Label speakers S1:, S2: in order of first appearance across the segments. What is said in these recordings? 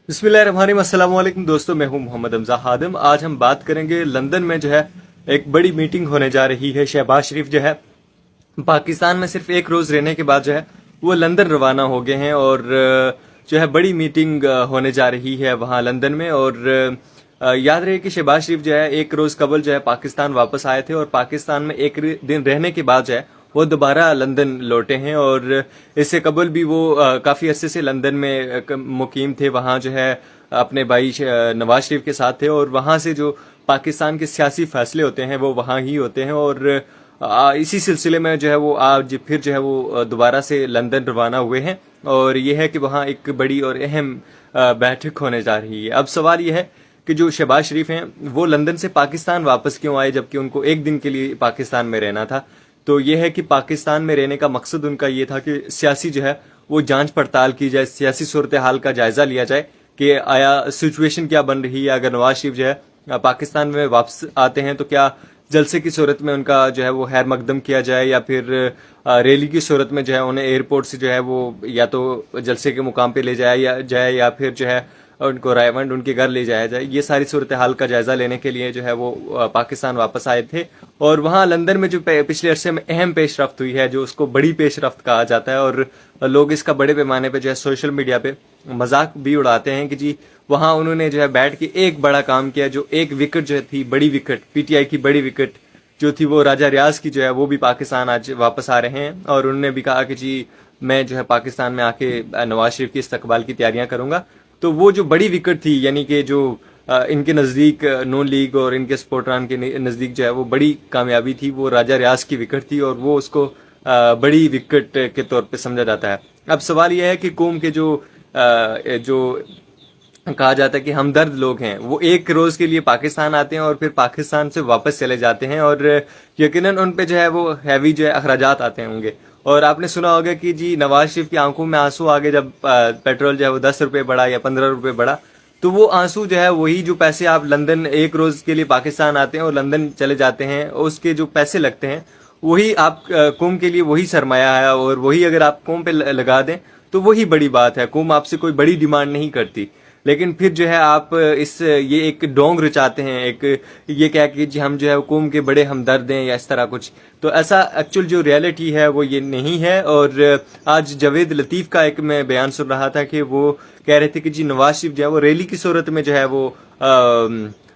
S1: बिस्मिल्लाहिर्रहमानिर्रहीम। अस्सलाम वालेकुम दोस्तों, मैं हूं मोहम्मद हमजा हादिम। आज हम बात करेंगे लंदन में जो है एक बड़ी मीटिंग होने जा रही है। शहबाज शरीफ जो है पाकिस्तान में सिर्फ एक रोज़ रहने के बाद जो है वो लंदन रवाना हो गए हैं और जो है बड़ी मीटिंग होने जा रही है वहाँ लंदन में। और याद रहे कि शहबाज शरीफ जो है एक रोज़ कबल जो है पाकिस्तान वापस आए थे और पाकिस्तान में एक दिन रहने के बाद जो है वो दोबारा लंदन लौटे हैं। और इससे कबल भी वो काफ़ी अरसे से लंदन में मुकीम थे, वहाँ जो है अपने भाई नवाज शरीफ के साथ थे। और वहाँ से जो पाकिस्तान के सियासी फैसले होते हैं वो वहाँ ही होते हैं। और इसी सिलसिले में जो है वो आज फिर जो है वो दोबारा से लंदन रवाना हुए हैं। और ये है कि वहाँ एक बड़ी और अहम बैठक होने जा रही है। अब सवाल ये है कि जो शहबाज शरीफ हैं वो लंदन से पाकिस्तान वापस क्यों आए, जबकि उनको एक दिन के लिए पाकिस्तान में रहना था। तो ये है कि पाकिस्तान में रहने का मकसद उनका ये था कि सियासी जो है वो जांच पड़ताल की जाए, सियासी सूरत हाल का जायजा लिया जाए कि आया सिचुएशन क्या बन रही है। अगर नवाज शरीफ जो है पाकिस्तान में वापस आते हैं तो क्या जलसे की सूरत में उनका जो है वो खैर मकदम किया जाए, या फिर रैली की सूरत में जो है उन्हें एयरपोर्ट से जो है वो या तो जलसे के मुकाम पे ले जाए या फिर जो है उनको रायवंड उनके घर ले जाया जाए। ये सारी सूरत हाल का जायजा लेने के लिए जो है वो पाकिस्तान वापस आए थे। और वहाँ लंदन में जो पिछले अरसे में अहम पेशरफ्त हुई है, जो उसको बड़ी पेशरफ्त कहा जाता है, और लोग इसका बड़े पैमाने पे जो है सोशल मीडिया पे मजाक भी उड़ाते हैं कि जी वहाँ उन्होंने जो है बैठ के एक बड़ा काम किया। जो एक विकेट जो थी, बड़ी विकेट, पीटीआई की बड़ी विकेट जो थी वो राजा रियाज की जो है वो भी पाकिस्तान आज वापस आ रहे हैं। और उन्होंने भी कहा कि जी मैं जो है पाकिस्तान में आके नवाज शरीफ की इस्तकबाल की तैयारियां करूंगा। तो वो जो बड़ी विकेट थी, यानी कि जो इनके नज़दीक नून लीग और इनके सपोर्टरान के नज़दीक जो है वो बड़ी कामयाबी थी, वो राजा रियाज की विकेट थी और वो उसको बड़ी विकेट के तौर पे समझा जाता है। अब सवाल यह है कि कौम के जो कहा जाता है कि हमदर्द लोग हैं वो एक रोज के लिए पाकिस्तान आते हैं और फिर पाकिस्तान से वापस चले जाते हैं, और यकीनन उन पे जो है वो हैवी जो है अखराजात आते होंगे। और आपने सुना होगा कि जी नवाज शरीफ की आंखों में आंसू आ गए जब पेट्रोल जो है वो 10 रुपए बढ़ा या 15 रुपए बढ़ा। तो वो आंसू जो है वही जो पैसे आप लंदन एक रोज के लिए पाकिस्तान आते हैं और लंदन चले जाते हैं, उसके जो पैसे लगते हैं वही आप कौम के लिए वही सरमाया है। और वही अगर आप कौम पे लगा दें तो वही बड़ी बात है। कौम आपसे कोई बड़ी डिमांड नहीं करती, लेकिन फिर जो है आप ये एक डोंग रचाते हैं, एक ये कह कि जी हम जो है कौम के बड़े हमदर्द हैं या इस तरह कुछ। तो ऐसा एक्चुअल जो रियलिटी है वो ये नहीं है। और आज जावेद लतीफ़ का एक मैं बयान सुन रहा था कि वो कह रहे थे कि जी नवाज शरीफ जो है वो रैली की सूरत में जो है वो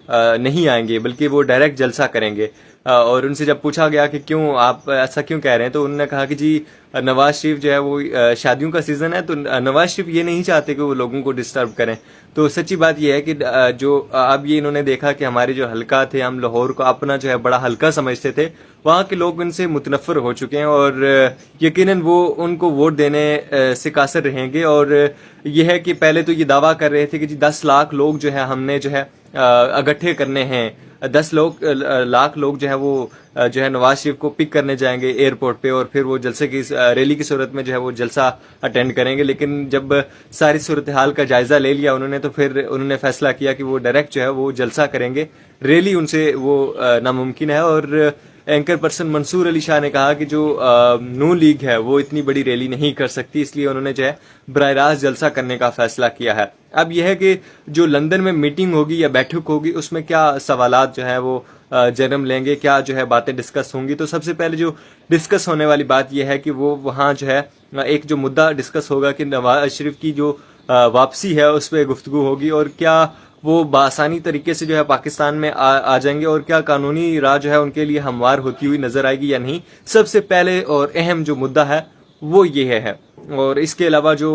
S1: नहीं आएंगे, बल्कि वो डायरेक्ट जलसा करेंगे। और उनसे जब पूछा गया कि क्यों आप ऐसा क्यों कह रहे हैं, तो उन्होंने कहा कि जी नवाज शरीफ जो है वो शादियों का सीजन है, तो नवाज शरीफ ये नहीं चाहते कि वो लोगों को डिस्टर्ब करें। तो सच्ची बात यह है कि जो अब ये इन्होंने देखा कि हमारे जो हल्का थे, हम लाहौर को अपना जो है बड़ा हल्का समझते थे, वहाँ के लोग इनसे मुतनफ़र हो चुके हैं और यकीनन वो उनको वोट देने से कासर रहेंगे। और यह है कि पहले तो ये दावा कर रहे थे कि जी 10 लाख लोग जो है हमने जो है इकट्ठे करने हैं, 10 लाख लोग जो है वो जो है नवाज शरीफ को पिक करने जाएंगे एयरपोर्ट पे और फिर वो जलसे की रैली की सूरत में जो है वो जलसा अटेंड करेंगे। लेकिन जब सारी सूरत हाल का जायजा ले लिया उन्होंने, तो फिर उन्होंने फैसला किया कि वो डायरेक्ट जो है वो जलसा करेंगे, रैली उनसे वो नामुमकिन है। और एंकर पर्सन मंसूर अली शाह ने कहा कि जो नून लीग है वो इतनी बड़ी रैली नहीं कर सकती, इसलिए उन्होंने जो है बराह रास्त जलसा करने का फैसला किया है। अब यह है कि जो लंदन में मीटिंग होगी या बैठक होगी उसमें क्या सवालात जो है वो जन्म लेंगे, क्या जो है बातें डिस्कस होंगी। तो सबसे पहले जो डिस्कस होने वाली बात यह है कि वो वहाँ जो है एक जो मुद्दा डिस्कस होगा कि नवाज शरीफ की जो वापसी है उस पर गुफ्तगू होगी और क्या वो बआसानी तरीके से जो है पाकिस्तान में आ जाएंगे और क्या कानूनी राह जो है उनके लिए हमवार होती हुई नजर आएगी या नहीं। सबसे पहले और अहम जो मुद्दा है वो ये है। और इसके अलावा जो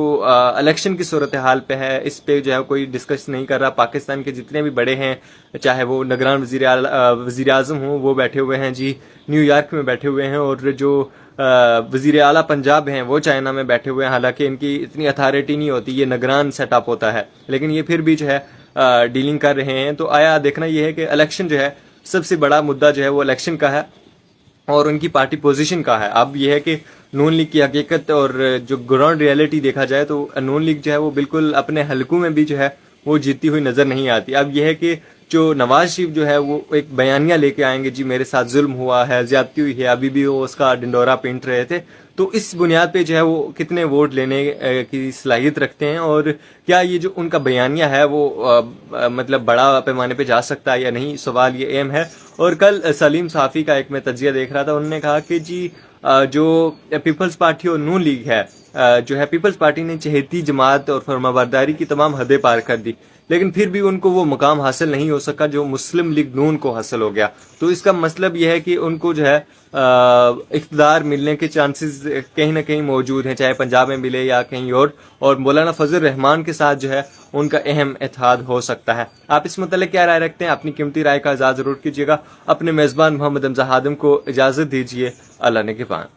S1: इलेक्शन की सूरत हाल पे है, इस पे जो है कोई डिस्कस नहीं कर रहा। पाकिस्तान के जितने भी बड़े हैं, चाहे वो निगरान वजीर आजम हों, वो बैठे हुए हैं जी न्यूयॉर्क में बैठे हुए हैं, और जो वजीर आला पंजाब हैं वो चाइना में बैठे हुए हैं। हालांकि इनकी इतनी अथॉरिटी नहीं होती, ये निगरान सेटअप होता है, लेकिन ये फिर भी जो है डीलिंग कर रहे हैं। तो आया देखना यह है कि इलेक्शन जो है सबसे बड़ा मुद्दा जो है वो इलेक्शन का है और उनकी पार्टी पोजीशन का है। अब यह है कि नून लीग की हकीकत और जो ग्राउंड रियलिटी देखा जाए तो नून लीग जो है वो बिल्कुल अपने हलकों में भी जो है वो जीती हुई नजर नहीं आती। अब यह है कि जो नवाज शरीफ जो है वो एक बयानिया लेके आएंगे, जी मेरे साथ जुल्म हुआ है, ज्यादती हुई है, अभी भी वो उसका डिंडोरा पीट रहे थे। تو اس بنیاد پہ جو ہے وہ کتنے ووٹ لینے کی صلاحیت رکھتے ہیں، اور کیا یہ جو ان کا بیانیہ ہے وہ مطلب بڑا پیمانے پہ جا سکتا ہے یا نہیں، سوال یہ اہم ہے۔ اور کل سلیم صافی کا ایک میں تجزیہ دیکھ رہا تھا، انہوں نے کہا کہ جی جو پیپلز پارٹی اور نون لیگ ہے، جو ہے پیپلز پارٹی نے چہیتی جماعت اور فرمانبرداری کی تمام حدیں پار کر دی، لیکن پھر بھی ان کو وہ مقام حاصل نہیں ہو سکا جو مسلم لیگ نون کو حاصل ہو گیا۔ تو اس کا مطلب یہ ہے کہ ان کو جو ہے اقتدار ملنے کے چانسز کہیں نہ کہیں موجود ہیں، چاہے پنجاب میں ملے یا کہیں اور مولانا فضل الرحمان کے ساتھ جو ہے ان کا اہم اتحاد ہو سکتا ہے۔ آپ اس متعلق کیا رائے رکھتے ہیں؟ اپنی قیمتی رائے کا اظہار ضرور کیجیے گا۔ اپنے میزبان محمد حمزہ ہادم کو اجازت دیجیے، اللہ نگہبان۔